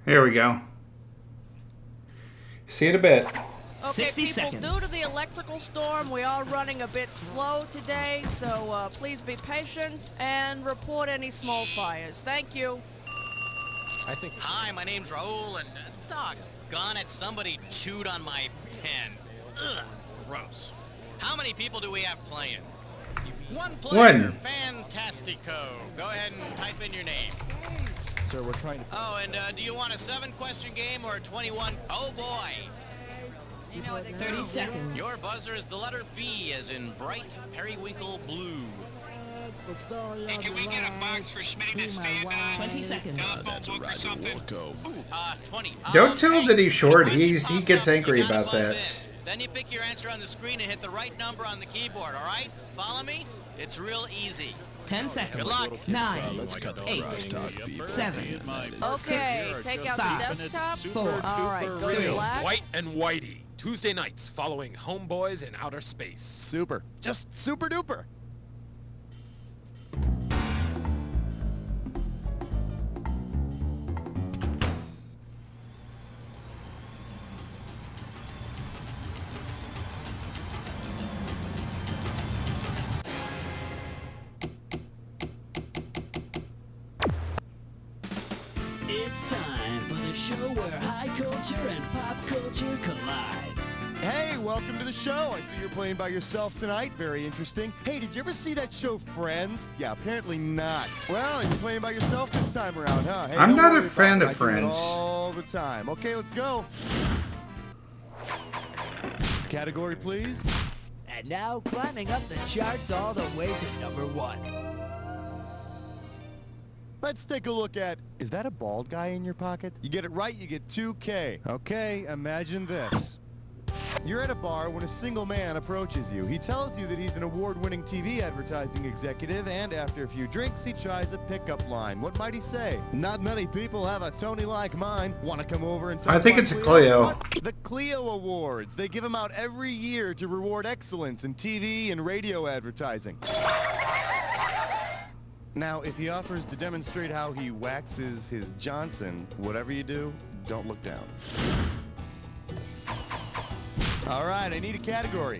Here we go. See you in a bit. Okay, 60 people, seconds. due to the electrical storm, we are running a bit slow today, so please be patient and report any small fires. Thank you. Hi, my name's Raul, and doggone it, somebody chewed on my pen. Ugh, gross. How many people do we have playing? One player. Fantastico. Go ahead and type in your name. Sir, we're trying to... Oh, and do you want a 7-question game or a 21? Oh, boy. 30 seconds. Your buzzer is the letter B, as in bright periwinkle blue. Hey, can we get a box for Smitty to stand on? 20 seconds. That's a book or something? 20. Don't tell him hey, that he's short. the question He pops gets up, angry you gotta about buzz that. in. Then you pick your answer on the screen and hit the right number on the keyboard, all right? Follow me? It's real easy. 10 seconds. Good luck. 9, let's cut the 8, crosstalk, people. 7, Okay, 6, take out 5, the desktop. 4, All right, go to black. White and Whitey, Tuesday nights following Homeboys in Outer Space. Super. Just super duper. It's time for the show where high culture and pop culture collide. Hey, welcome to the show. I see you're playing by yourself tonight. Very interesting. Hey, did you ever see that show Friends? Yeah, apparently not. Well, you're playing by yourself this time around, huh? Hey, I'm don't not a worry about fan it. of I do it Friends. all the time. Okay, let's go. Category, please. And now climbing up the charts all the way to number 1. Let's take a look at, is that a bald guy in your pocket? You get it right, you get 2K. Okay, imagine this. You're at a bar when a single man approaches you. He tells you that he's an award-winning TV advertising executive, and after a few drinks, he tries a pickup line. What might he say? Not many people have a Tony like mine. Want to come over and talk I think about it's a Clio. What? The Clio Awards. They give them out every year to reward excellence in TV and radio advertising. Now, if he offers to demonstrate how he waxes his Johnson, whatever you do, don't look down. All right, I need a category.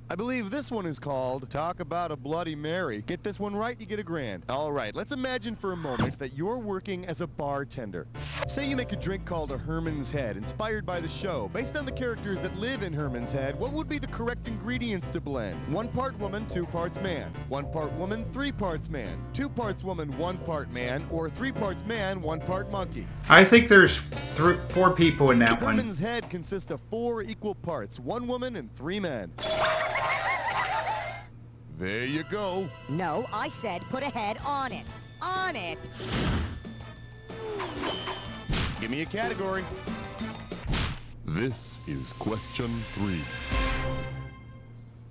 I believe this one is called Talk About a Bloody Mary. Get this one right, you get $1,000. All right, let's imagine for a moment that you're working as a bartender. Say you make a drink called a Herman's Head, inspired by the show. Based on the characters that live in Herman's Head, what would be the correct ingredients to blend? 1 part woman, 2 parts man. 1 part woman, 3 parts man. 2 parts woman, 1 part man. Or 3 parts man, 1 part monkey. I think there's 4 people in that one. Herman's Head consists of 4 equal parts, 1 woman and 3 men. There you go. No, I said put a head on it. On it! Give me a category. This is question 3.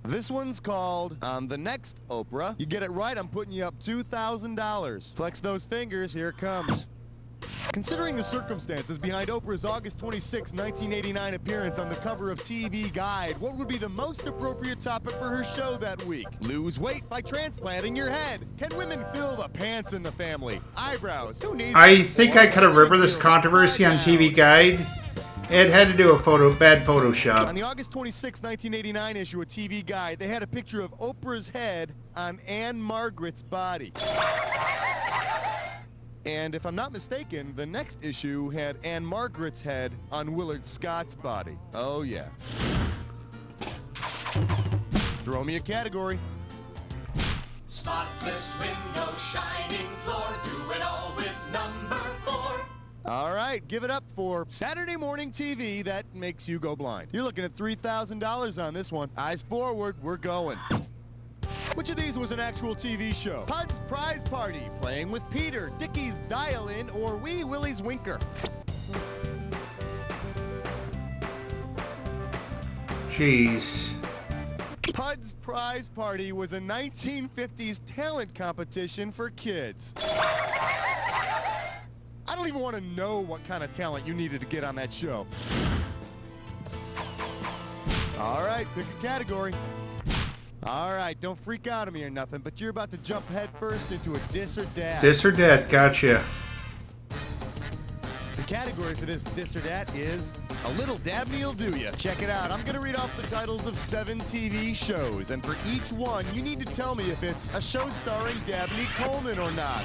This one's called On the Next Oprah. You get it right, I'm putting you up $2,000. Flex those fingers, here it comes. Considering the circumstances behind Oprah's August 26, 1989 appearance on the cover of TV Guide, what would be the most appropriate topic for her show that week? Lose weight by transplanting your head. Can women fill the pants in the family? Eyebrows. Who needs I think I kind of remember this controversy on TV Guide. It had to do with bad On Photoshop. the August 26, 1989 issue of TV Guide, they had a picture of Oprah's head on Anne Margaret's body. And if I'm not mistaken, the next issue had Anne Margaret's head on Willard Scott's body. Oh, yeah. Throw me a category. Spotless window, shining floor, do it all with number 4. All right, give it up for Saturday morning TV that makes you go blind. You're looking at $3,000 on this one. Eyes forward, we're going. Which of these was an actual TV show? Pud's Prize Party, Playing with Peter, Dickie's Dial-In, or Wee Willie's Winker? Jeez. Pud's Prize Party was a 1950s talent competition for kids. I don't even want to know what kind of talent you needed to get on that show. All right, pick a category. All right, don't freak out on me or nothing, but you're about to jump head first into a Dis or Dat. Dis or Dat, gotcha. The category for this Dis or Dat is A Little Dabney'll Do Ya. Check it out. I'm going to read off the titles of 7 TV shows, and for each one, you need to tell me if it's a show starring Dabney Coleman or not.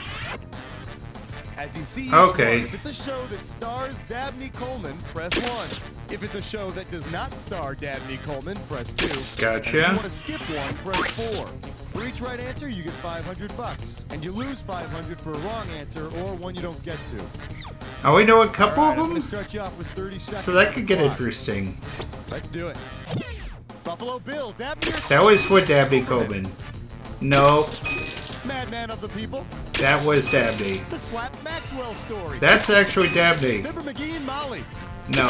As you see, okay. If it's a show that stars Dabney Coleman, press 1. If it's a show that does not star Dabney Coleman, press 2. Gotcha. And if you want to skip one, press 4. For each right answer, you get $500, and you lose $500 for a wrong answer or one you don't get to. Oh, we know a couple All right, of I'm them? gonna start you off with 30 seconds. So that could get on the clock. interesting. Let's do it. Buffalo Bill, Dabney. That was with Dabney Coleman. No, Madman of the People. that was Dabney. The Slap Maxwell Story. That's actually Dabney. Fibber McGee and Molly. No.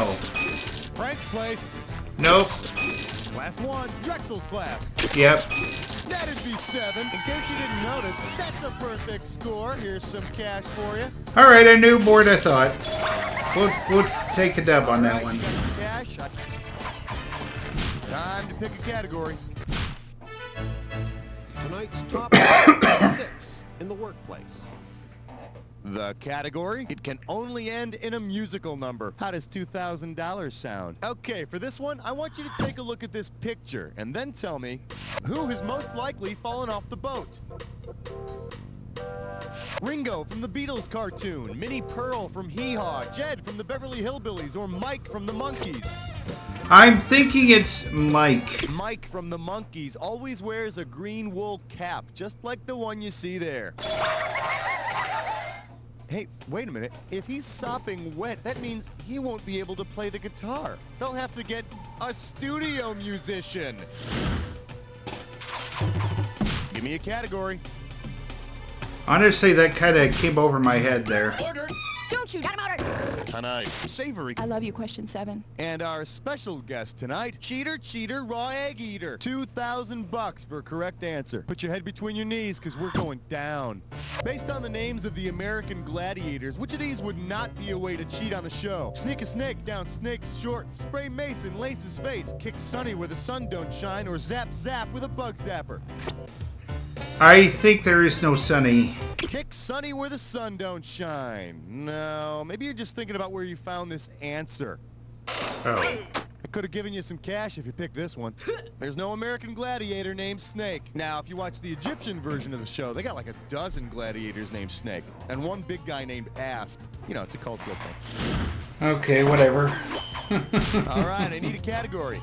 Frank's Place. Nope. Class 1, Drexel's Class. Yep. That'd be 7. In case you didn't notice, that's a perfect score. Here's some cash for you. Alright, I knew more than I thought. We'll take a dub on that one. Cash. Time to pick a category. Tonight's top 6 in the workplace. The category, it can only end in a musical number. How does $2,000 sound? Okay, for this one, I want you to take a look at this picture and then tell me who has most likely fallen off the boat. Ringo from the Beatles cartoon, Minnie Pearl from Hee Haw, Jed from the Beverly Hillbillies, or Mike from the Monkees. I'm thinking it's Mike. Mike from the Monkees always wears a green wool cap, just like the one you see there. Hey, wait a minute. If he's sopping wet, that means he won't be able to play the guitar. They'll have to get a studio musician. Give me a category. Honestly, that kind of came over my head there. Order. Don't you? Got him ordered. Tonight, savory. I love you, question 7. And our special guest tonight, Cheater, Raw Egg Eater. $2,000 for a correct answer. Put your head between your knees, because we're going down. Based on the names of the American gladiators, which of these would not be a way to cheat on the show? Sneak a snake down Snake's shorts, spray Mace in Lace's face, kick Sonny where the sun don't shine, or zap Zap with a bug zapper. I think there is no Sunny. Kick Sonny where the sun don't shine. No, maybe you're just thinking about where you found this answer. Oh. I could have given you some cash if you picked this one. There's no American gladiator named Snake. Now, if you watch the Egyptian version of the show, they got like a dozen gladiators named Snake. And one big guy named Asp. You know, it's a cultural thing. Okay, whatever. All right, I need a category.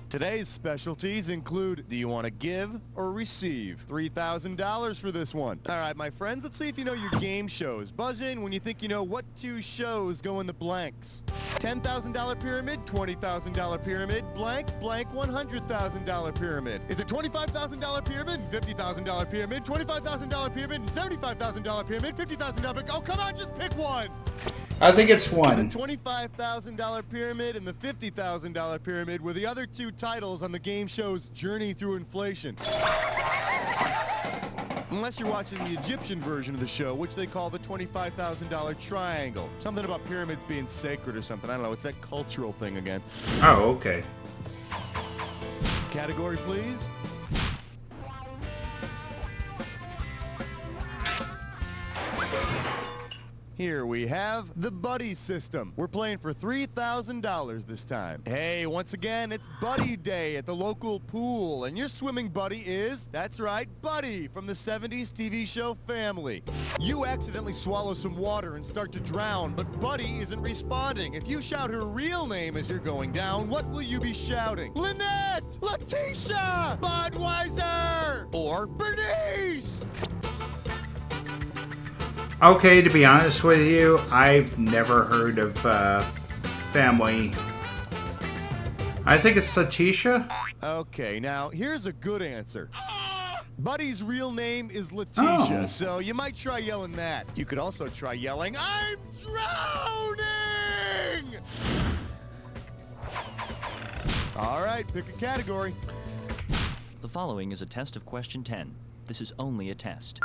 Today's specialties include, do you want to give or receive? $3,000 for this one. All right, my friends, let's see if you know your game shows. Buzz in when you think you know what 2 shows go in the blanks. $10,000 pyramid, $20,000 pyramid, blank, $100,000 pyramid. Is it $25,000 pyramid, $50,000 pyramid, $25,000 pyramid, and $75,000 pyramid, $50,000? Oh, come on, just pick one. I think it's one. The $25,000 pyramid and the $50,000 pyramid were the other 2 titles on the game show's Journey Through Inflation. Unless you're watching the Egyptian version of the show, which they call the $25,000 triangle. Something about pyramids being sacred or something. I don't know. It's that cultural thing again. Oh, okay. Category, please. Here we have the Buddy System. We're playing for $3,000 this time. Hey, once again, it's Buddy Day at the local pool, and your swimming buddy is, that's right, Buddy from the 70s TV show Family. You accidentally swallow some water and start to drown, but Buddy isn't responding. If you shout her real name as you're going down, what will you be shouting? Lynette! Letitia! Budweiser! Or Bernice! Okay, to be honest with you, I've never heard of Family. I think it's Letitia. Okay, now here's a good answer. Buddy's real name is Letitia, so you might try yelling that. You could also try yelling, I'm drowning! All right, pick a category. The following is a test of question 10. This is only a test.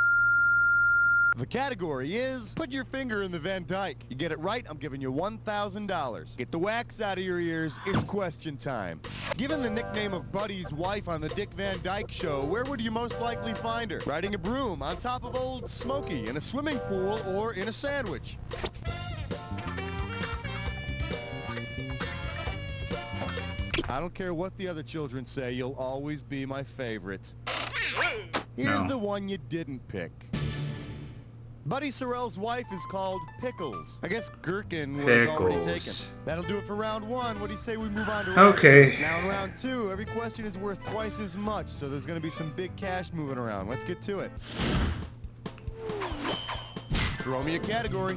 The category is put your finger in the Van Dyke. You get it right, I'm giving you $1,000. Get the wax out of your ears, it's question time. Given the nickname of Buddy's wife on the Dick Van Dyke Show, where would you most likely find her? Riding a broom, on top of Old Smoky, in a swimming pool, or in a sandwich? I don't care what the other children say, you'll always be my favorite. Here's the one you didn't pick. Buddy Sorrell's wife is called Pickles. I guess Gherkin was already taken. That'll do it for round one. What do you say we move on to round two? Now in round two, every question is worth twice as much, so there's going to be some big cash moving around. Let's get to it. Throw me a category.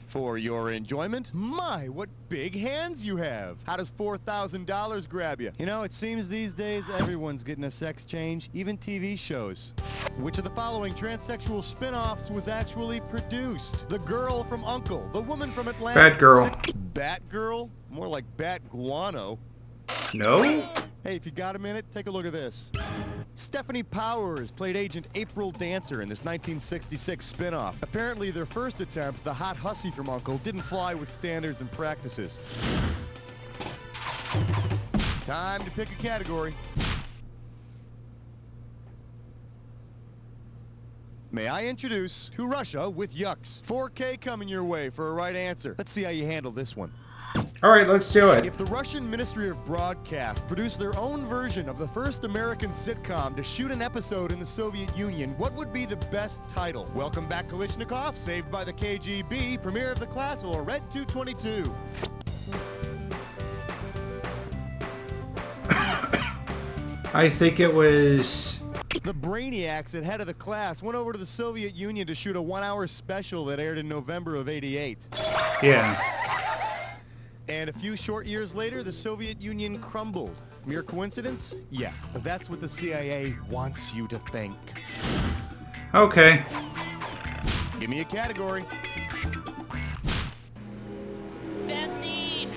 For your enjoyment, my, what big hands you have. How does $4,000 grab you? You know, it seems these days everyone's getting a sex change, even TV shows. Which of the following transsexual spin-offs was actually produced? The girl from U.N.C.L.E., the woman from Atlanta. Batgirl. Batgirl? More like Bat Guano. No? Hey, if you got a minute, take a look at this. Stephanie Powers played Agent April Dancer in this 1966 spin-off. Apparently, their first attempt, the hot hussy from U.N.C.L.E., didn't fly with standards and practices. Time to pick a category. May I introduce To Russia with Yucks. 4K coming your way for a right answer. Let's see how you handle this one. All right, let's do it. If the Russian Ministry of Broadcast produced their own version of the first American sitcom to shoot an episode in the Soviet Union, what would be the best title? Welcome Back Kalishnikov, Saved by the KGB, Premiere of the Class, or Red 222? I think it was... The Brainiacs at Head of the Class went over to the Soviet Union to shoot a 1-hour special that aired in November of '88. Yeah. And a few short years later, the Soviet Union crumbled. Mere coincidence? Yeah, but that's what the CIA wants you to think. Okay. Give me a category. 13!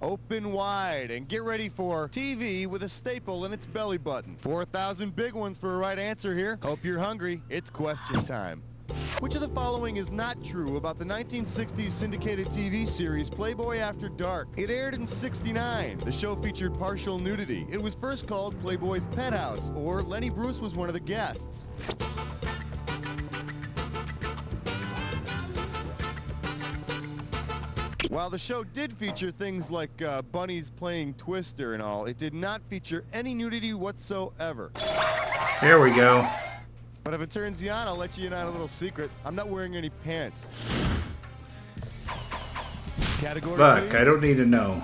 Open wide and get ready for TV with a staple in its belly button. 4,000 big ones for a right answer here. Hope you're hungry. It's question time. Which of the following is not true about the 1960s syndicated TV series Playboy After Dark? It aired in '69. The show featured partial nudity. It was first called Playboy's Pet House, or Lenny Bruce was one of the guests. While the show did feature things like bunnies playing Twister and all, it did not feature any nudity whatsoever. There we go. But if it turns you on, I'll let you in on a little secret. I'm not wearing any pants. Category, Look, please. I don't need to know.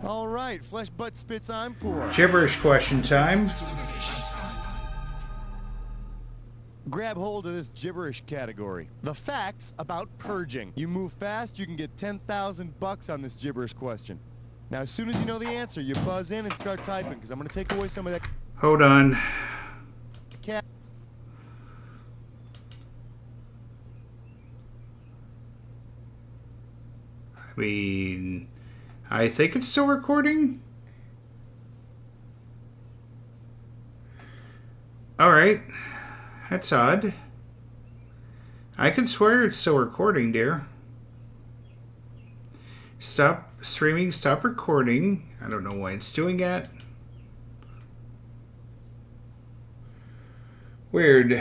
All right, flesh, butt, spits, I'm poor. Gibberish question time. Grab hold of this gibberish category. The facts about purging. You move fast, you can get 10,000 bucks on this gibberish question. Now, as soon as you know the answer, you buzz in and start typing, because I'm going to take away some of that. Hold on. I mean, I think it's still recording. Alright. That's odd. I can swear it's still recording, dear. Stop streaming, stop recording. I don't know why it's doing that. Weird.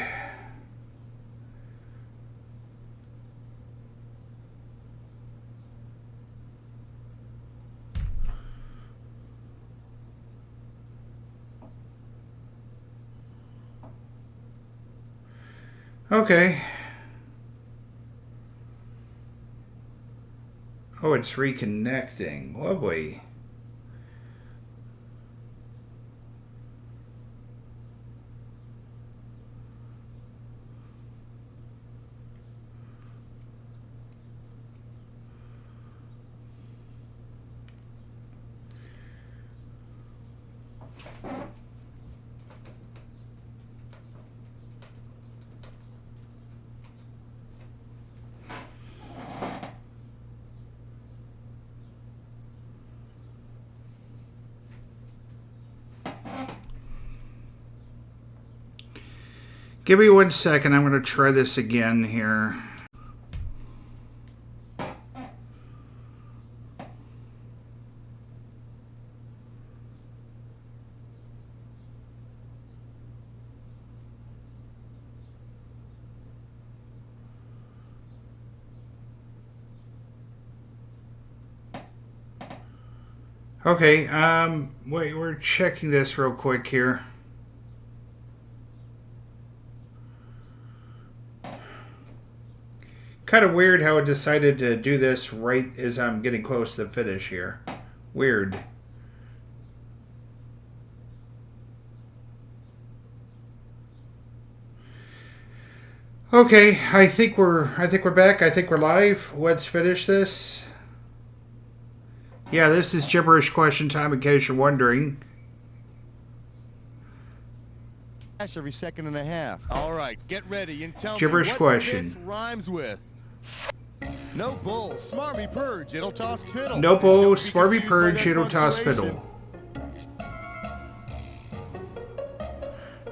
Okay. Oh, it's reconnecting. Lovely. Give me 1 second. I'm going to try this again here. Okay, wait, we're checking this real quick here. Kind of weird how it decided to do this right as I'm getting close to the finish here. Weird. Okay, I think we're back. I think we're live. Let's finish this. Yeah, this is gibberish question time in case you're wondering. Every second and a half. All right, get ready and tell Gibberish me what question. this rhymes with. No bull, smarmy purge, it'll toss piddle. No bull, smarmy purge, it'll toss piddle.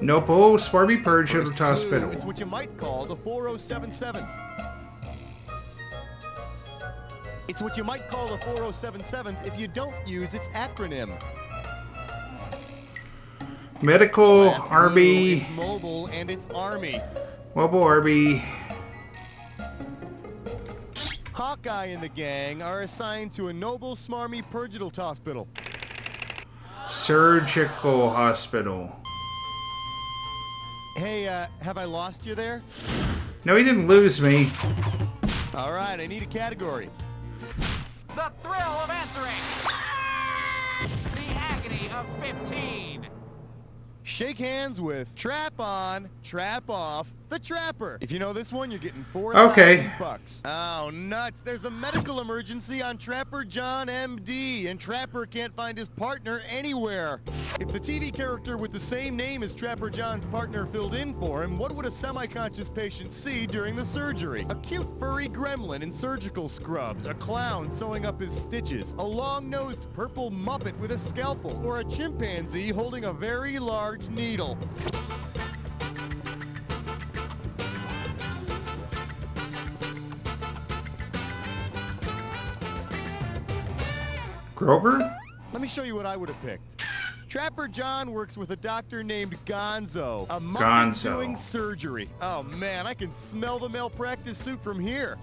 No bull, smarmy purge, it'll toss piddle. It's what you might call the 4077. It's what you might call the 4077th if you don't use its acronym. Medical, Army. It's mobile and it's Army. Mobile, Army. Hawkeye and the gang are assigned to a noble, smarmy purgital hospital. Surgical hospital. Hey, have I lost you there? No, he didn't lose me. All right, I need a category. The thrill of answering. The agony of 15. Shake hands with Trap On, Trap Off, the Trapper. If you know this one, you're getting $4,000. Okay. Oh, nuts. There's a medical emergency on Trapper John MD, and Trapper can't find his partner anywhere. If the TV character with the same name as Trapper John's partner filled in for him, what would a semi-conscious patient see during the surgery? A cute furry gremlin in surgical scrubs, a clown sewing up his stitches, a long-nosed purple muppet with a scalpel, or a chimpanzee holding a very large needle. Grover? Let me show you what I would have picked. Trapper John works with a doctor named Gonzo, a muppet doing surgery. Oh man, I can smell the malpractice suit from here.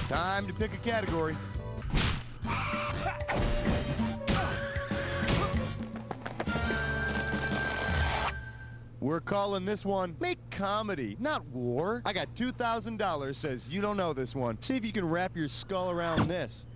Time to pick a category. We're calling this one Make Comedy, not War. I got $2,000, says you don't know this one. See if you can wrap your skull around this.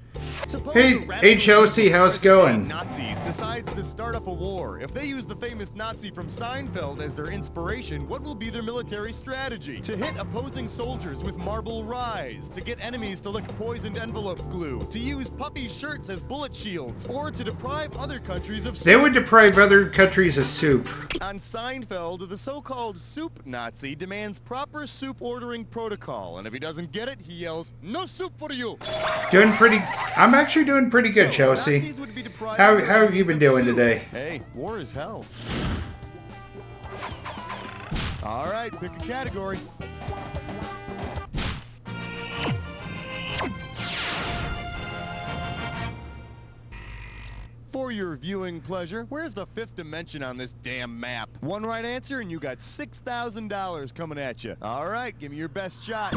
Hey Chelsea, how's it going? Nazis decides to start up a war. If they use the famous Nazi from Seinfeld as their inspiration, what will be their military strategy? To hit opposing soldiers with marble rise, to get enemies to lick poisoned envelope glue, to use puppy shirts as bullet shields, or to deprive other countries of soup. They would deprive other countries of soup. On Seinfeld, the so-called soup Nazi demands proper soup ordering protocol, and if he doesn't get it, he yells, "No soup for you!" Doing pretty... I'm actually doing pretty good, Chelsea. How have you been doing today? Hey, war is hell. All right, pick a category. For your viewing pleasure, where's the fifth dimension on this damn map? One right answer and you got $6,000 coming at you. All right, give me your best shot.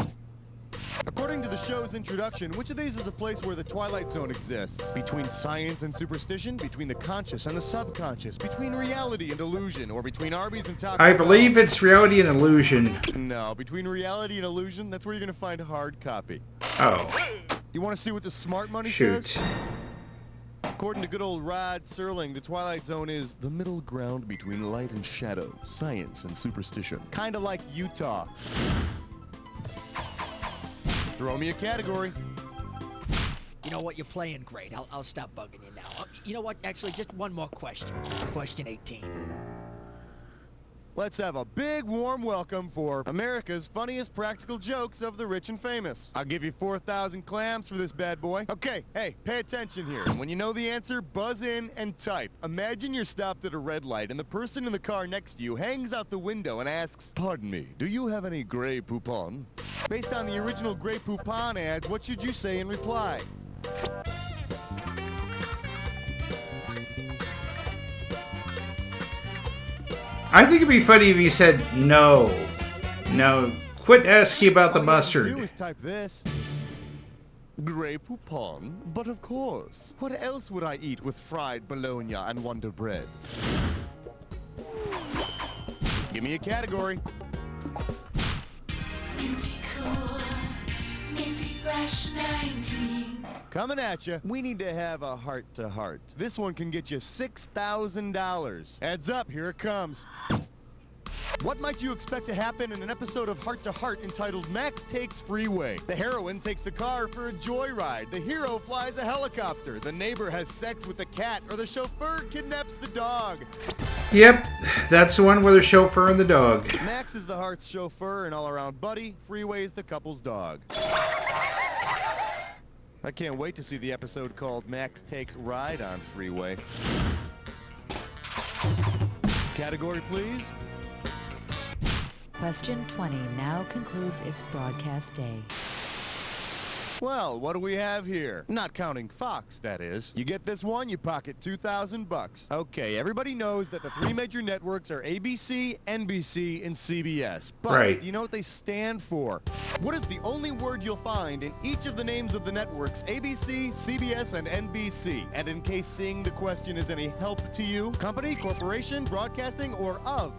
According to the show's introduction, which of these is a place where the Twilight Zone exists? Between science and superstition, between the conscious and the subconscious, between reality and illusion, or between Arby's and Taco Bell? I believe it's reality and illusion. No, between reality and illusion, that's where you're going to find hard copy. Oh. You want to see what the smart money Shoot. says? According to good old Rod Serling, the Twilight Zone is the middle ground between light and shadow, science and superstition. Kind of like Utah. Throw me a category. You know what? You're playing great. I'll stop bugging you now. You know what? Actually, just one more question. Question 18. Let's have a big warm welcome for America's funniest practical jokes of the rich and famous. I'll give you 4,000 clams for this bad boy. Okay, hey, pay attention here. When you know the answer, buzz in and type. Imagine you're stopped at a red light and the person in the car next to you hangs out the window and asks, "Pardon me, do you have any Grey Poupon?" Based on the original Grey Poupon ads, what should you say in reply? I think it'd be funny if you said no. No. Quit asking about the All you have to mustard. do is type this. Grey Poupon, but of course. What else would I eat with fried bologna and Wonder Bread? Give me a category. Minty cool, minty fresh 19. Coming at you. We need to have a heart-to-heart. This one can get you $6,000. Heads up, here it comes. What might you expect to happen in an episode of Heart to Heart entitled Max Takes Freeway? The heroine takes the car for a joyride. The hero flies a helicopter. The neighbor has sex with the cat, or the chauffeur kidnaps the dog. Yep, that's the one with the chauffeur and the dog. Max is the Heart's chauffeur and all-around buddy. Freeway is the couple's dog. I can't wait to see the episode called Max Takes Ride on Freeway. Category, please. Question 20 now concludes its broadcast day. Well, what do we have here? Not counting Fox, that is. You get this one, you pocket $2,000. Okay, everybody knows that the three major networks are ABC, NBC, and CBS. But Right. do you know what they stand for? What is the only word you'll find in each of the names of the networks, ABC, CBS, and NBC? And in case seeing the question is any help to you, company, corporation, broadcasting, or of?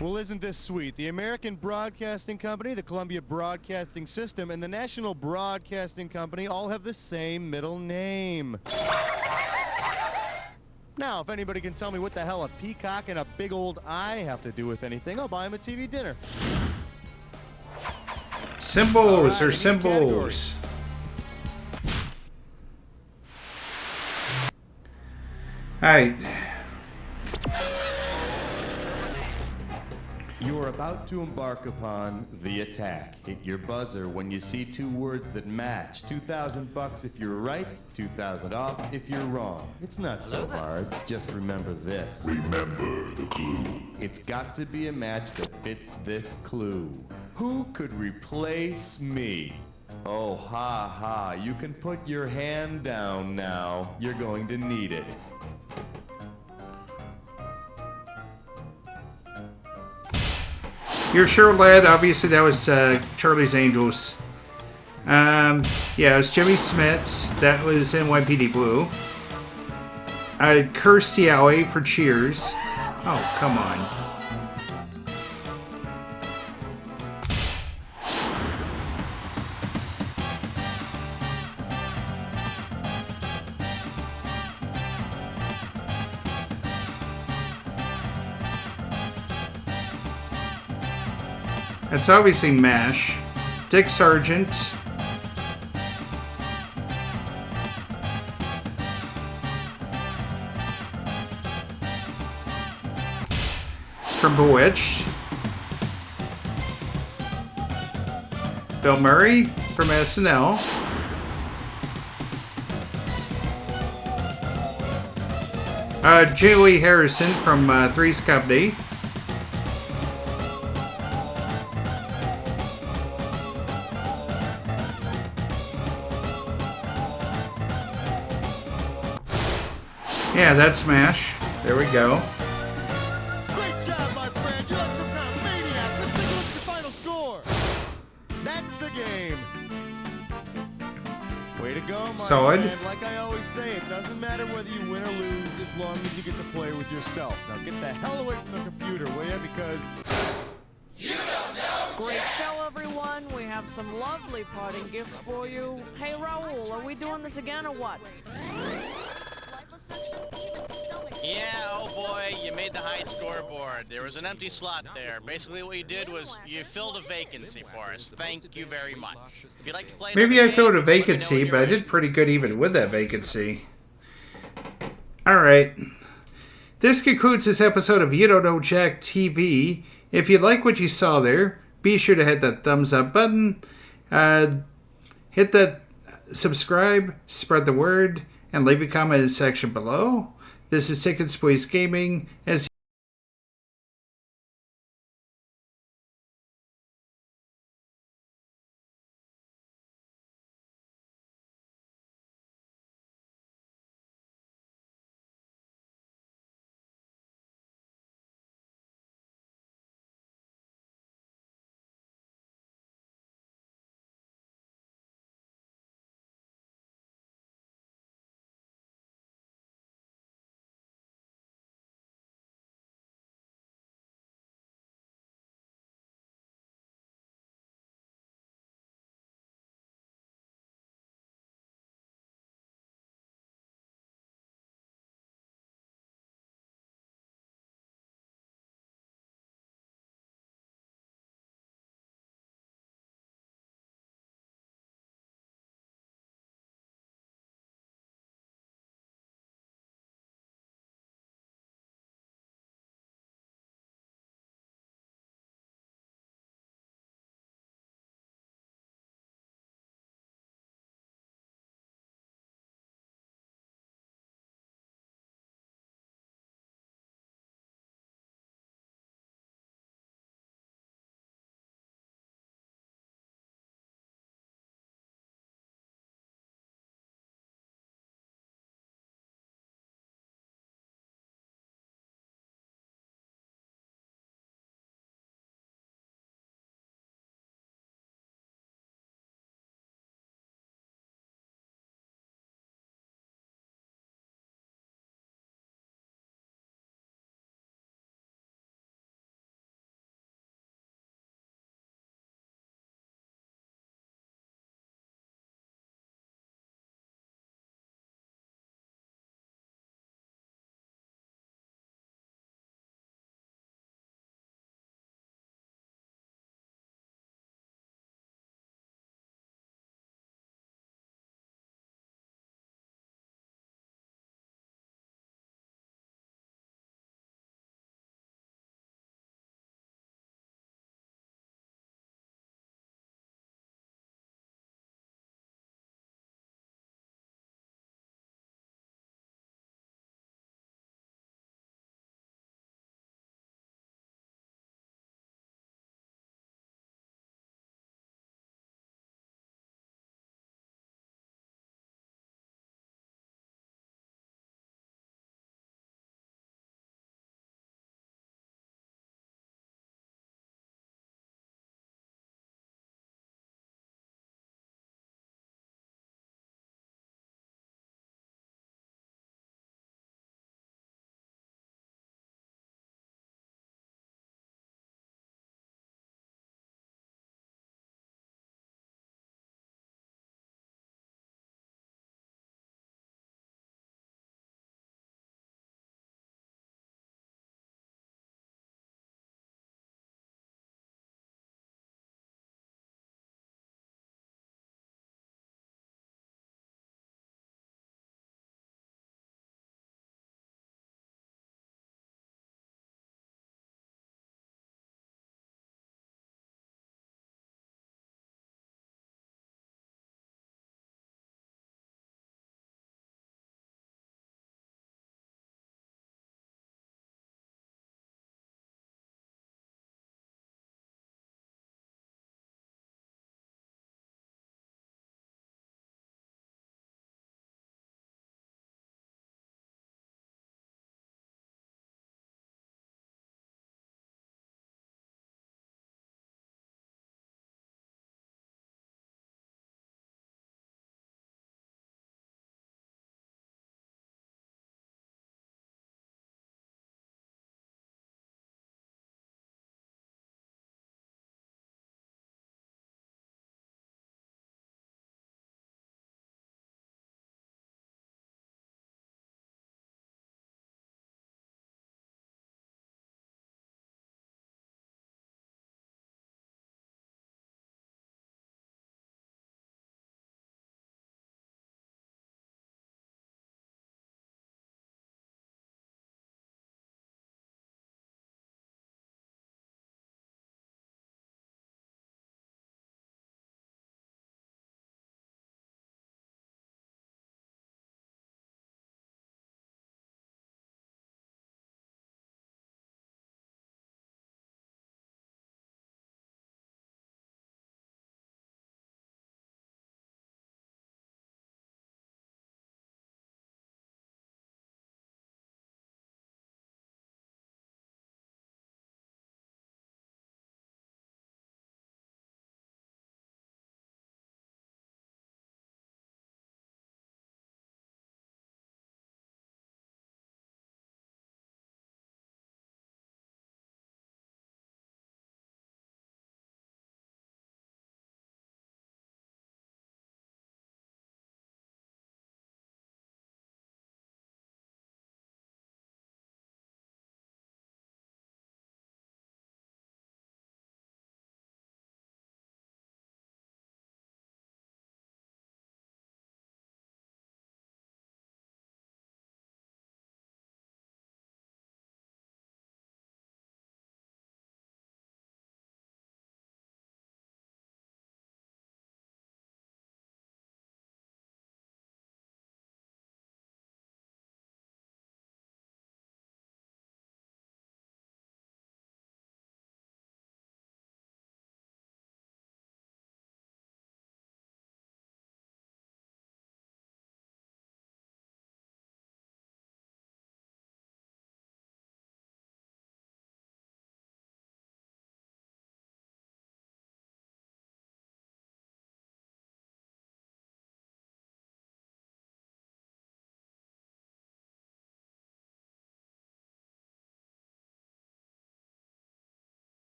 Well, isn't this sweet? The American Broadcasting Company, the Columbia Broadcasting System, and the National Broadcasting Company all have the same middle name. Now, if anybody can tell me what the hell a peacock and a big old eye have to do with anything, I'll buy him a TV dinner. Symbols All right, are I need symbols. Alright. You're about to embark upon the attack. Hit your buzzer when you see two words that match. $2,000 if you're right, 2,000 off if you're wrong. It's not so hard. Just remember this. Remember the clue. It's got to be a match that fits this clue. Who could replace me? Oh, ha ha. You can put your hand down now. You're going to need it. You're sure, lad? Obviously, that was Charlie's Angels. Yeah, it was Jimmy Smits. That was NYPD Blue. Kirstie Alley for Cheers. Oh, come on. It's obviously MASH. Dick Sargent. From Bewitched. Bill Murray from SNL. Julie Harrison from Three's Company. Yeah, that's Smash. There we go. Great job, my friend. You're like some kind of maniac. Let's take a look at the final score. That's the game. Way to go, my Solid. friend. Like I always say, it doesn't matter whether you win or lose as long as you get to play with yourself. Now get the hell away from the computer, will ya? Because You don't know Great show, everyone. We have some lovely parting gifts for you. Hey, Raul, are we doing this again or what? Yeah, oh boy, you made the high scoreboard. There was an empty slot there. Basically what you did was you filled a vacancy for us. Thank you very much. If you'd like to play Maybe another I filled a game, let me know vacancy, when you're but I ready. did pretty good even with that vacancy. Alright. This concludes this episode of You Don't Know Jack TV. If you like what you saw there, be sure to hit that thumbs up button. Hit that subscribe, spread the word, and leave a comment in the section below. This is Ticket Squeeze Gaming. As